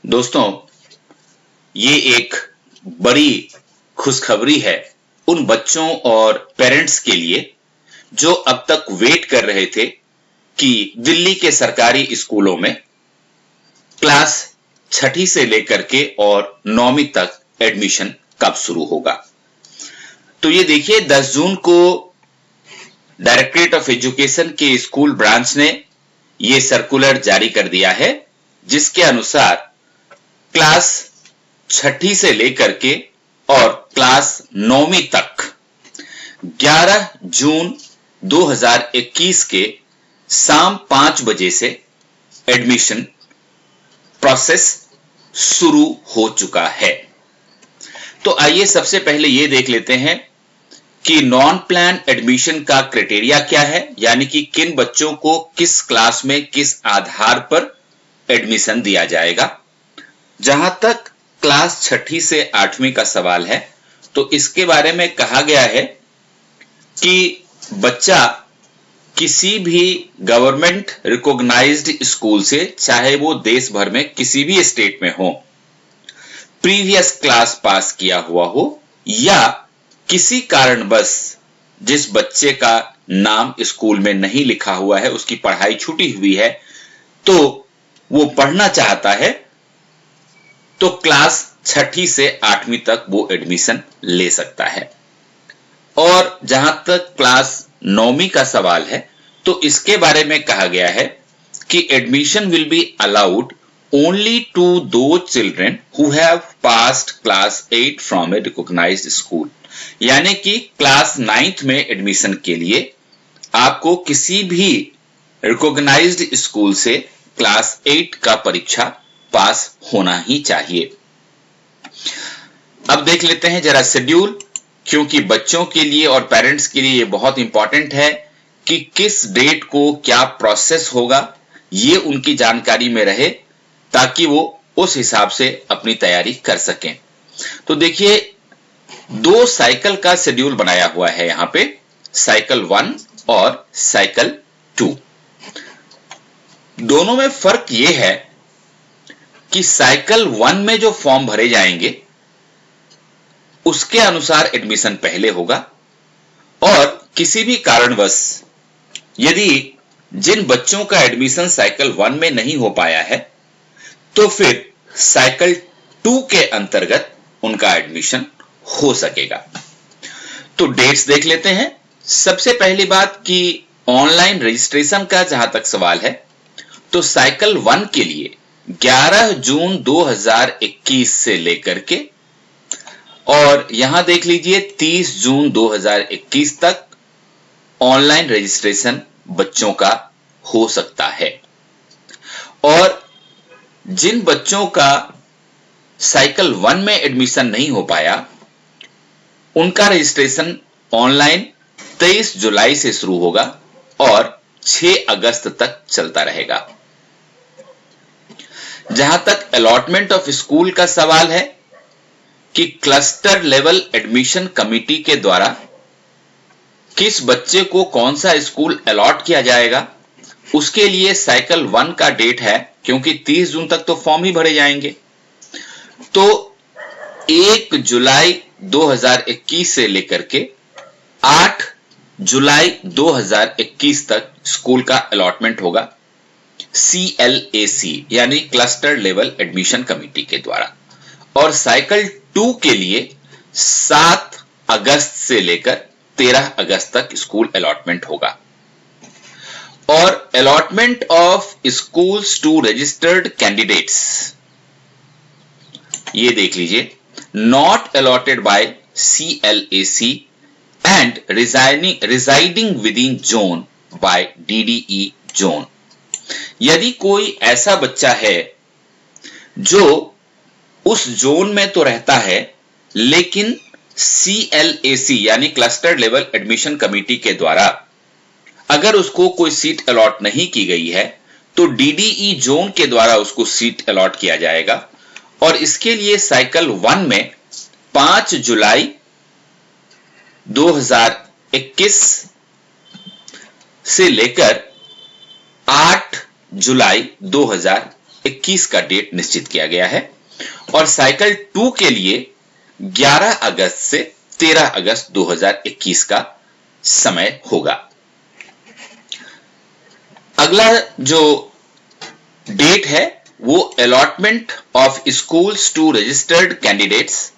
दोस्तों, ये एक बड़ी खुशखबरी है उन बच्चों और पेरेंट्स के लिए जो अब तक वेट कर रहे थे कि दिल्ली के सरकारी स्कूलों में क्लास छठी से लेकर के और 9वीं तक एडमिशन कब शुरू होगा। तो ये देखिए 10 जून को डायरेक्टरेट ऑफ एजुकेशन के स्कूल ब्रांच ने ये सर्कुलर जारी कर दिया है, जिसके अनुसार क्लास छठी से लेकर के और क्लास 9वीं तक 11 जून 2021 के शाम 5 बजे से एडमिशन प्रोसेस शुरू हो चुका है। तो आइए सबसे पहले ये देख लेते हैं कि नॉन प्लान एडमिशन का क्राइटेरिया क्या है, यानी कि किन बच्चों को किस क्लास में किस आधार पर एडमिशन दिया जाएगा। जहां तक क्लास छठी से 8वीं का सवाल है, तो इसके बारे में कहा गया है कि बच्चा किसी भी गवर्नमेंट रिकॉग्नाइज्ड स्कूल से, चाहे वो देश भर में किसी भी स्टेट में हो, प्रीवियस क्लास पास किया हुआ हो, या किसी कारणवश जिस बच्चे का नाम स्कूल में नहीं लिखा हुआ है, उसकी पढ़ाई छूटी हुई है, तो वो पढ़ना चाहता है, तो क्लास छठी से 8वीं तक वो एडमिशन ले सकता है। और जहां तक क्लास 9वीं का सवाल है, तो इसके बारे में कहा गया है कि admission will be allowed only to दो children who have passed class 8 from a recognized school. यानी कि क्लास 9th में एडमिशन के लिए आपको किसी भी रिकॉग्नाइज्ड स्कूल से क्लास 8 का परीक्षा पास होना ही चाहिए। अब देख लेते हैं जरा शेड्यूल, क्योंकि बच्चों के लिए और पेरेंट्स के लिए ये बहुत इंपॉर्टेंट है कि किस डेट को क्या प्रोसेस होगा, ये उनकी जानकारी में रहे, ताकि वो उस हिसाब से अपनी तैयारी कर सकें। तो देखिए 2 साइकिल का शेड्यूल बनाया हुआ है यहां पे, साइकिल 1 और साइकिल 2। दोनों में फर्क ये है कि साइकिल 1 में जो फॉर्म भरे जाएंगे उसके अनुसार एडमिशन पहले होगा, और किसी भी कारणवश यदि जिन बच्चों का एडमिशन साइकिल 1 में नहीं हो पाया है, तो फिर साइकिल 2 के अंतर्गत उनका एडमिशन हो सकेगा। तो डेट्स देख लेते हैं। सबसे पहली बात कि ऑनलाइन रजिस्ट्रेशन का जहां तक सवाल है, तो साइकिल 1 के लिए 11 जून 2021 से लेकर के और यहां देख लीजिए 30 जून 2021 तक ऑनलाइन रजिस्ट्रेशन बच्चों का हो सकता है। और जिन बच्चों का साइकिल 1 में एडमिशन नहीं हो पाया, उनका रजिस्ट्रेशन ऑनलाइन 23 जुलाई से शुरू होगा और 6 अगस्त तक चलता रहेगा। जहां तक अलॉटमेंट ऑफ स्कूल का सवाल है कि क्लस्टर लेवल एडमिशन कमिटी के द्वारा किस बच्चे को कौन सा स्कूल अलॉट किया जाएगा, उसके लिए साइकिल 1 का डेट है, क्योंकि 30 जून तक तो फॉर्म ही भरे जाएंगे। तो 1 जुलाई 2021 से लेकर के 8 जुलाई 2021 तक स्कूल का अलॉटमेंट होगा CLAC यानी क्लस्टर लेवल एडमिशन कमिटी के द्वारा। और साइकिल 2 के लिए 7 अगस्त से लेकर 13 अगस्त तक स्कूल अलॉटमेंट होगा। और allotment of schools to registered candidates, ये देख लीजिए, not allotted by CLAC and residing within zone by DDE zone. यदि कोई ऐसा बच्चा है जो उस जोन में तो रहता है, लेकिन CLAC यानी क्लस्टर लेवल एडमिशन कमिटी के द्वारा अगर उसको कोई सीट अलॉट नहीं की गई है, तो DDE जोन के द्वारा उसको सीट अलॉट किया जाएगा। और इसके लिए साइकिल 1 में 5 जुलाई 2021 से लेकर 8 जुलाई 2021 का डेट निश्चित किया गया है और साइकिल 2 के लिए 11 अगस्त से 13 अगस्त 2021 का समय होगा। अगला जो डेट है वो allotment of schools to registered candidates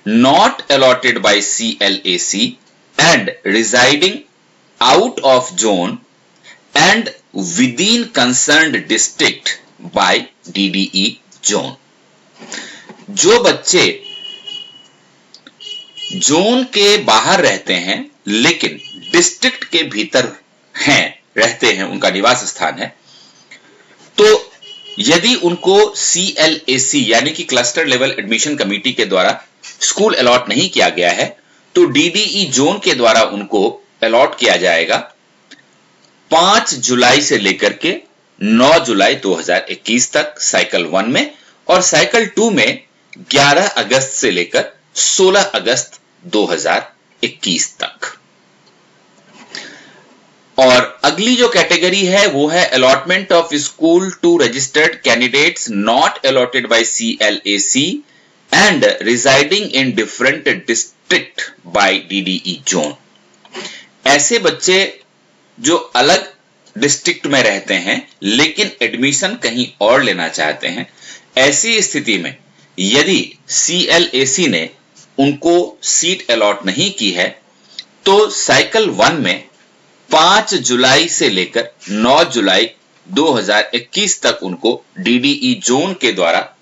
not allotted by CLAC and residing out of zone and within concerned district by DDE zone। जो बच्चे जोन के बाहर रहते हैं लेकिन डिस्ट्रिक्ट के भीतर रहते हैं, उनका निवास स्थान है, तो यदि उनको CLAC यानी कि क्लस्टर लेवल एडमिशन कमेटी के द्वारा स्कूल अलॉट नहीं किया गया है तो DDE जोन के द्वारा उनको अलॉट किया जाएगा 5 जुलाई से लेकर के 9 जुलाई 2021 तक साइकिल 1 में, और साइकिल 2 में 11 अगस्त से लेकर 16 अगस्त 2021 तक। और अगली जो कैटेगरी है वो है allotment of school to registered candidates not allotted by CLAC and residing in different district by DDE zone। ऐसे बच्चे जो अलग डिस्ट्रिक्ट में रहते हैं लेकिन एडमिशन कहीं और लेना चाहते हैं, ऐसी स्थिति में यदि CLAC ने उनको सीट अलॉट नहीं की है तो साइकिल 1 में 5 जुलाई से लेकर 9 जुलाई 2021 तक उनको DDE जोन के द्वारा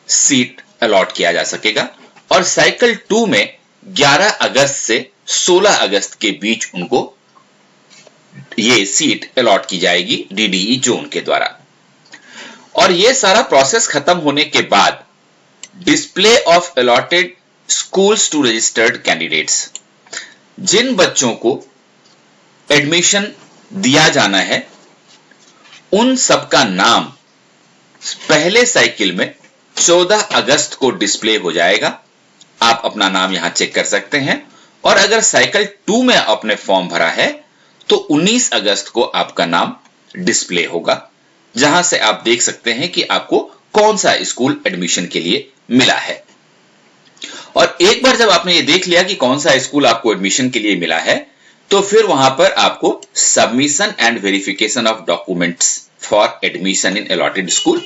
सीट अलॉट किया जा सकेगा, और साइकिल 2 में 11 अगस्त से 16 अगस्त के बीच उनको ये सीट अलॉट की जाएगी DDE जोन के द्वारा। और ये सारा प्रोसेस खत्म होने के बाद display of allotted schools to registered candidates, जिन बच्चों को एडमिशन दिया जाना है उन सबका नाम पहले साइकिल में 14 अगस्त को डिस्प्ले हो जाएगा। आप अपना नाम यहां चेक कर सकते हैं, और अगर साइकिल 2 में आपने फॉर्म भरा है तो 19 अगस्त को आपका नाम डिस्प्ले होगा, जहां से आप देख सकते हैं कि आपको कौन सा स्कूल एडमिशन के लिए मिला है। और एक बार जब आपने ये देख लिया कि कौन सा स्कूल आपको एडमिशन के लिए मिला है तो फिर वहां पर आपको submission and verification of documents for admission in allotted school,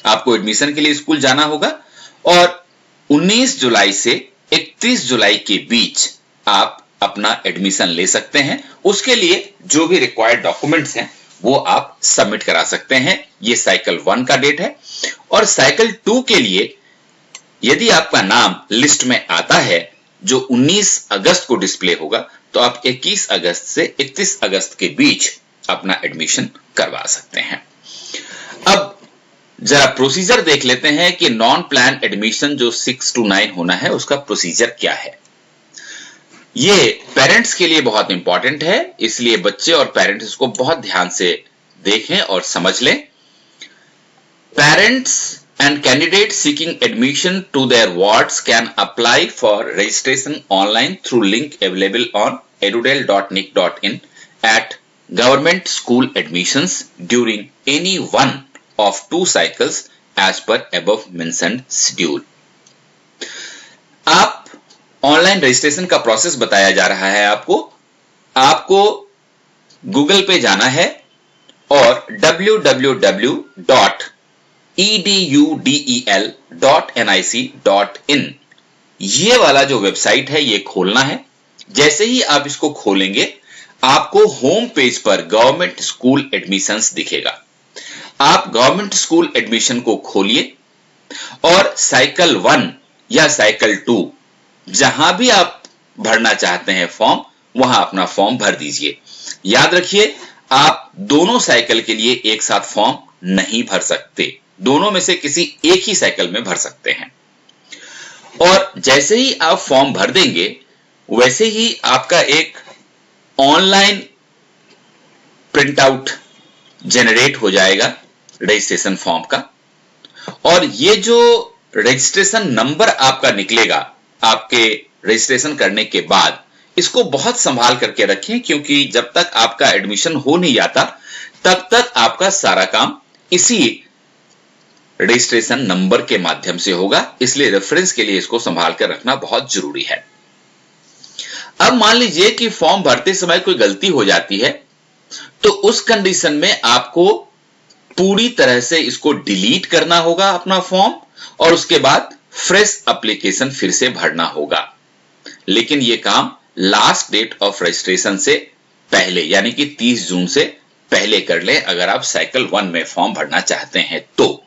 आपको एडमिशन के लिए स्कूल जाना होगा, और 19 जुलाई से 31 जुलाई के बीच आप अपना एडमिशन ले सकते हैं। उसके लिए जो भी रिक्वायर्ड डॉक्यूमेंट्स हैं वो आप सबमिट करा सकते हैं। ये साइकिल 1 का डेट है। और साइकिल 2 के लिए यदि आपका नाम लिस्ट में आता है जो 19 अगस्त को डिस्प्ले होगा तो आप 21 अगस्त से 31 अगस्त के बीच अपना एडमिशन करवा सकते हैं। अब जरा प्रोसीजर देख लेते हैं कि नॉन प्लान एडमिशन जो 6 to 9 होना है उसका प्रोसीजर क्या है। ये पेरेंट्स के लिए बहुत इंपॉर्टेंट है, इसलिए बच्चे और पेरेंट्स इसको बहुत ध्यान से देखें और समझ लें। Parents and candidates seeking admission to their wards can apply for registration online through link available on edudel.nic.in at government school admissions during any one of 2 cycles as per above mentioned schedule। आप online registration का process बताया जा रहा है आपको Google पे जाना है और www.edudel.nic.in ये वाला जो वेबसाइट है ये खोलना है। जैसे ही आप इसको खोलेंगे आपको होम पेज पर गवर्नमेंट स्कूल एडमिशंस दिखेगा। आप गवर्नमेंट स्कूल एडमिशन को खोलिए और साइकिल 1 या साइकिल 2 जहां भी आप भरना चाहते हैं फॉर्म, वहां अपना फॉर्म भर दीजिए। याद रखिए आप दोनों साइकिल के लिए एक साथ फॉर्म नहीं भर सकते, दोनों में से किसी एक ही साइकिल में भर सकते हैं। और जैसे ही आप फॉर्म भर देंगे वैसे ही आपका एक ऑनलाइन प्रिंट आउट जनरेट हो जाएगा रजिस्ट्रेशन फॉर्म का, और ये जो रजिस्ट्रेशन नंबर आपका निकलेगा आपके रजिस्ट्रेशन करने के बाद, इसको बहुत संभाल करके रखें, क्योंकि जब तक आपका एडमिशन हो नहीं जाता तब तक आपका सारा काम इसी रजिस्ट्रेशन नंबर के माध्यम से होगा, इसलिए रेफरेंस के लिए इसको संभाल कर रखना बहुत जरूरी है। अब मान लीजिए कि फॉर्म भरते समय कोई गलती हो जाती है, तो उस कंडीशन में आपको पूरी तरह से इसको डिलीट करना होगा अपना फॉर्म, और उसके बाद फ्रेश एप्लीकेशन फिर से भरना होगा। लेकिन यह काम लास्ट डेट ऑफ रजिस्ट्रेशन से पहले यानी कि 30 जून से पहले कर ले, अगर आप साइकिल 1 में फॉर्म भरना चाहते हैं तो।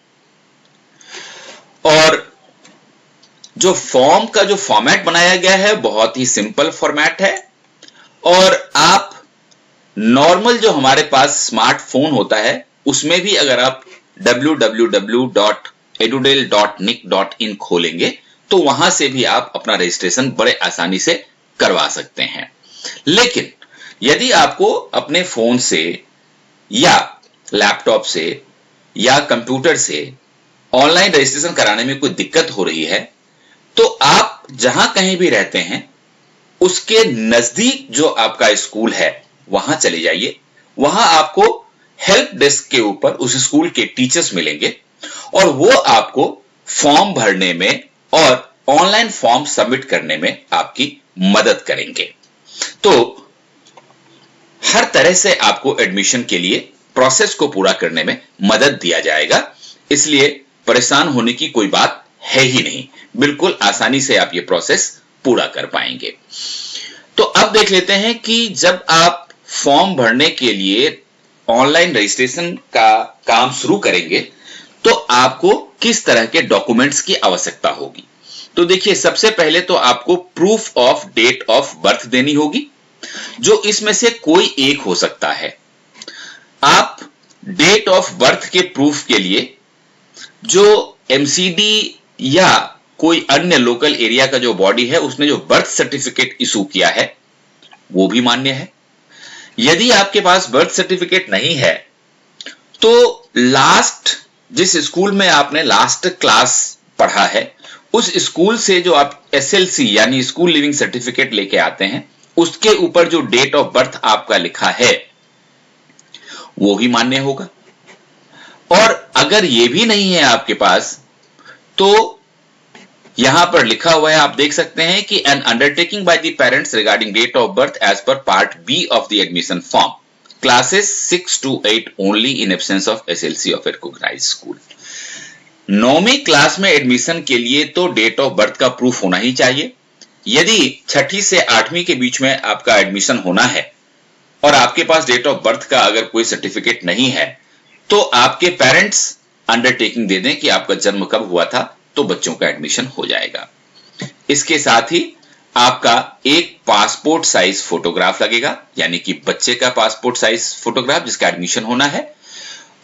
और जो फॉर्म का जो फॉर्मेट बनाया गया है बहुत ही सिंपल फॉर्मेट है, और आप नॉर्मल जो हमारे पास स्मार्टफोन होता है उसमें भी अगर आप www.edudel.nic.in खोलेंगे तो वहां से भी आप अपना रजिस्ट्रेशन बड़े आसानी से करवा सकते हैं। लेकिन यदि आपको अपने फोन से या लैपटॉप से या कंप्यूटर से ऑनलाइन रजिस्ट्रेशन कराने में कोई दिक्कत हो रही है, तो आप जहां कहीं भी रहते हैं उसके नजदीक जो आपका स्कूल है वहां चले जाइए। वहां आपको हेल्प डेस्क के ऊपर उस स्कूल के टीचर्स मिलेंगे और वो आपको फॉर्म भरने में और ऑनलाइन फॉर्म सबमिट करने में आपकी मदद करेंगे। तो हर तरह से आपको एडमिशन के लिए प्रोसेस को पूरा करने में मदद दिया जाएगा, इसलिए परेशान होने की कोई बात है ही नहीं। बिल्कुल आसानी से आप ये प्रोसेस पूरा कर पाएंगे। तो अब देख लेते हैं कि जब आप फॉर्म भरने के लिए ऑनलाइन रजिस्ट्रेशन का काम शुरू करेंगे तो आपको किस तरह के डॉक्यूमेंट्स की आवश्यकता होगी। तो देखिए, सबसे पहले तो आपको proof of date of birth देनी होगी, जो इसमें से कोई एक हो सकता है। आप डेट ऑफ बर्थ के प्रूफ के लिए जो एमसीडी या कोई अन्य लोकल एरिया का जो बॉडी है उसने जो बर्थ सर्टिफिकेट इशू किया है वो भी मान्य है। यदि आपके पास बर्थ सर्टिफिकेट नहीं है तो लास्ट जिस स्कूल में आपने लास्ट क्लास पढ़ा है उस स्कूल से जो आप एसएलसी यानी स्कूल लिविंग सर्टिफिकेट लेके आते हैं उसके ऊपर जो डेट ऑफ बर्थ आपका लिखा है वो भी मान्य होगा। और अगर ये भी नहीं है आपके पास तो यहां पर लिखा हुआ है, आप देख सकते हैं कि an undertaking by the parents regarding date of birth as पर part B of the admission form classes 6 to 8 only in absence of SLC of recognized school. 9वीं क्लास में एडमिशन के लिए तो डेट ऑफ बर्थ का proof होना ही चाहिए। यदि 6ठी से 8वीं के बीच में आपका एडमिशन होना है और आपके पास डेट ऑफ बर्थ का अगर कोई सर्टिफिकेट नहीं है तो आपके पेरेंट्स अंडरटेकिंग दे दें कि आपका जन्म कब हुआ था, तो बच्चों का एडमिशन हो जाएगा। इसके साथ ही आपका एक पासपोर्ट साइज फोटोग्राफ लगेगा, यानी कि बच्चे का पासपोर्ट साइज फोटोग्राफ जिसका एडमिशन होना है।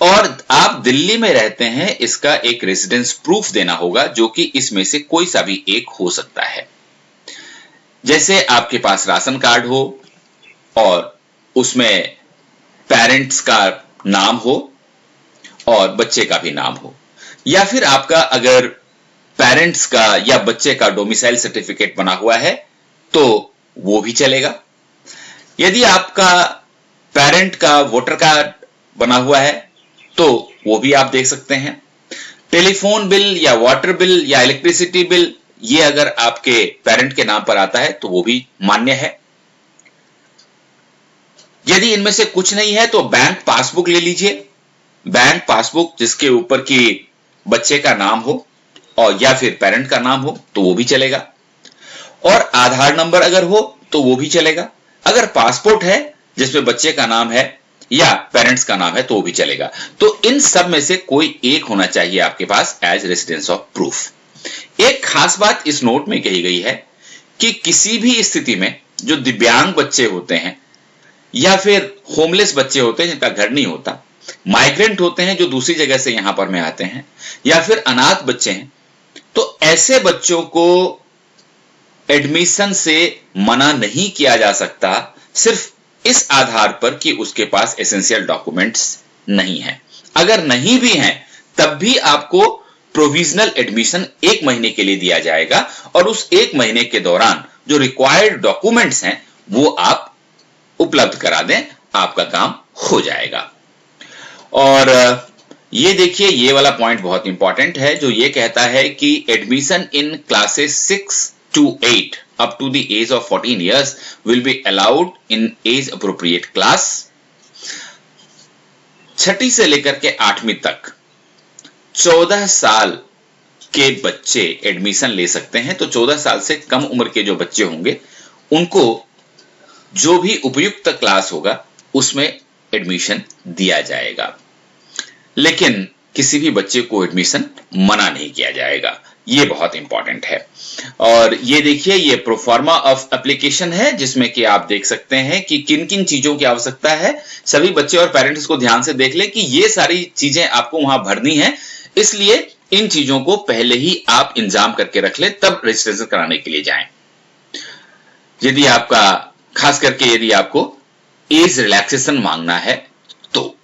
और आप दिल्ली में रहते हैं, इसका एक रेजिडेंस प्रूफ देना होगा, जो कि इसमें से कोई सा भी एक हो सकता है। जैसे आपके पास राशन कार्ड हो और उसमें पेरेंट्स का नाम हो और बच्चे का भी नाम हो, या फिर आपका अगर पेरेंट्स का या बच्चे का डोमिसाइल सर्टिफिकेट बना हुआ है तो वो भी चलेगा। यदि आपका पेरेंट का वोटर कार्ड बना हुआ है तो वो भी आप देख सकते हैं। टेलीफोन बिल या वाटर बिल या इलेक्ट्रिसिटी बिल ये अगर आपके पेरेंट के नाम पर आता है तो वो भी मान्य है। यदि इनमें से कुछ नहीं है तो बैंक पासबुक ले लीजिए। बैंक पासबुक जिसके ऊपर की बच्चे का नाम हो और या फिर पेरेंट का नाम हो तो वो भी चलेगा। और आधार नंबर अगर हो तो वो भी चलेगा। अगर पासपोर्ट है जिसमें बच्चे का नाम है या पेरेंट्स का नाम है तो वो भी चलेगा। तो इन सब में से कोई एक होना चाहिए आपके पास एज रेजिडेंस ऑफ प्रूफ। एक खास बात इस नोट में कही गई है कि किसी भी स्थिति में जो दिव्यांग बच्चे होते हैं या फिर होमलेस बच्चे होते हैं जिनका घर नहीं होता, माइग्रेंट होते हैं जो दूसरी जगह से यहां पर में आते हैं, या फिर अनाथ बच्चे हैं, तो ऐसे बच्चों को एडमिशन से मना नहीं किया जा सकता सिर्फ इस आधार पर कि उसके पास एसेंशियल डॉक्यूमेंट्स नहीं है। अगर नहीं भी हैं तब भी आपको प्रोविजनल एडमिशन 1 महीने के लिए दिया जाएगा और उस 1 महीने के दौरान जो रिक्वायर्ड डॉक्यूमेंट्स हैं वो आप उपलब्ध करा दें, आपका काम हो जाएगा। और ये देखिए, ये वाला पॉइंट बहुत इंपॉर्टेंट है जो ये कहता है कि admission in classes 6 to 8 up to the age of 14 years will be allowed in age appropriate class। छठी से लेकर के 8वीं तक 14 साल के बच्चे एडमिशन ले सकते हैं। तो 14 साल से कम उम्र के जो बच्चे होंगे उनको जो भी उपयुक्त क्लास होगा उसमें एडमिशन दिया जाएगा, लेकिन किसी भी बच्चे को एडमिशन मना नहीं किया जाएगा। ये बहुत इंपॉर्टेंट है। और ये देखिए, ये प्रोफार्मा ऑफ एप्लीकेशन है जिसमें कि आप देख सकते हैं कि किन किन चीजों की आवश्यकता है। सभी बच्चे और पेरेंट्स को ध्यान से देख लें कि ये सारी चीजें आपको वहां भरनी है, इसलिए इन चीजों को पहले ही आप इंतजाम करके रख लें, तब रजिस्ट्रेशन कराने के लिए जाएं। यदि आपका, खास करके यदि आपको एज रिलैक्सेशन मांगना है तो।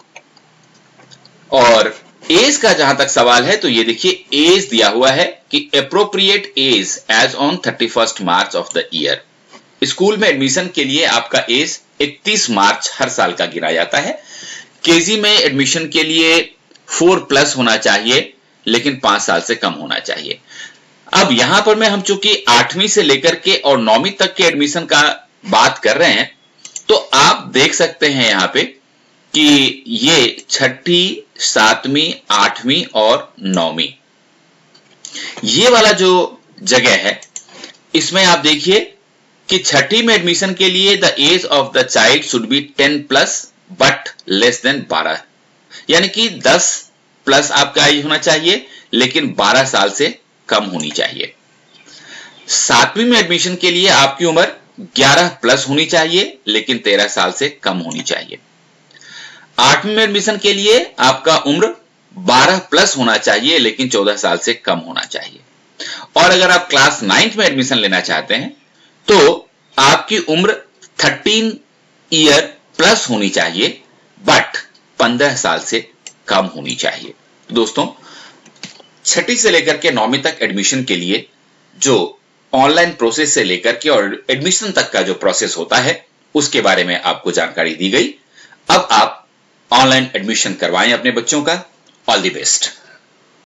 और एज का जहां तक सवाल है तो ये देखिए, एज दिया हुआ है कि appropriate age age on 31 March of the year. School में एडमिशन के लिए आपका एज 31 मार्च हर साल का गिना जाता है। केजी में एडमिशन के लिए 4+ होना चाहिए, लेकिन 5 साल से कम होना चाहिए। अब यहां पर मैं हम चूंकि 8वीं से लेकर के और 9वीं तक के एडमिशन का बात कर रहे हैं, तो आप देख सकते हैं यहां पे कि ये 6ठी, 7वीं, 8वीं और 9वीं, ये वाला जो जगह है इसमें आप देखिए कि 6ठी में एडमिशन के लिए the age of the child should be 10+ but less than 12, यानी कि 10+ आपका एज होना चाहिए, लेकिन 12 साल से कम होनी चाहिए। 7वीं में एडमिशन के लिए आपकी उम्र 11+ होनी चाहिए, लेकिन 13 साल से कम होनी चाहिए। 8वीं में एडमिशन के लिए आपका उम्र 12+ होना चाहिए, लेकिन 14 साल से कम होना चाहिए। और अगर आप क्लास 9th में एडमिशन लेना चाहते हैं तो आपकी उम्र 13 ईयर प्लस होनी चाहिए, बट 15 साल से कम होनी चाहिए। दोस्तों, 6ठी से लेकर के 9वीं तक एडमिशन के लिए जो ऑनलाइन प्रोसेस से लेकर के और एडमिशन तक का जो प्रोसेस होता है उसके बारे में आपको जानकारी दी गई। अब आप ऑनलाइन एडमिशन करवाएं अपने बच्चों का। All the best.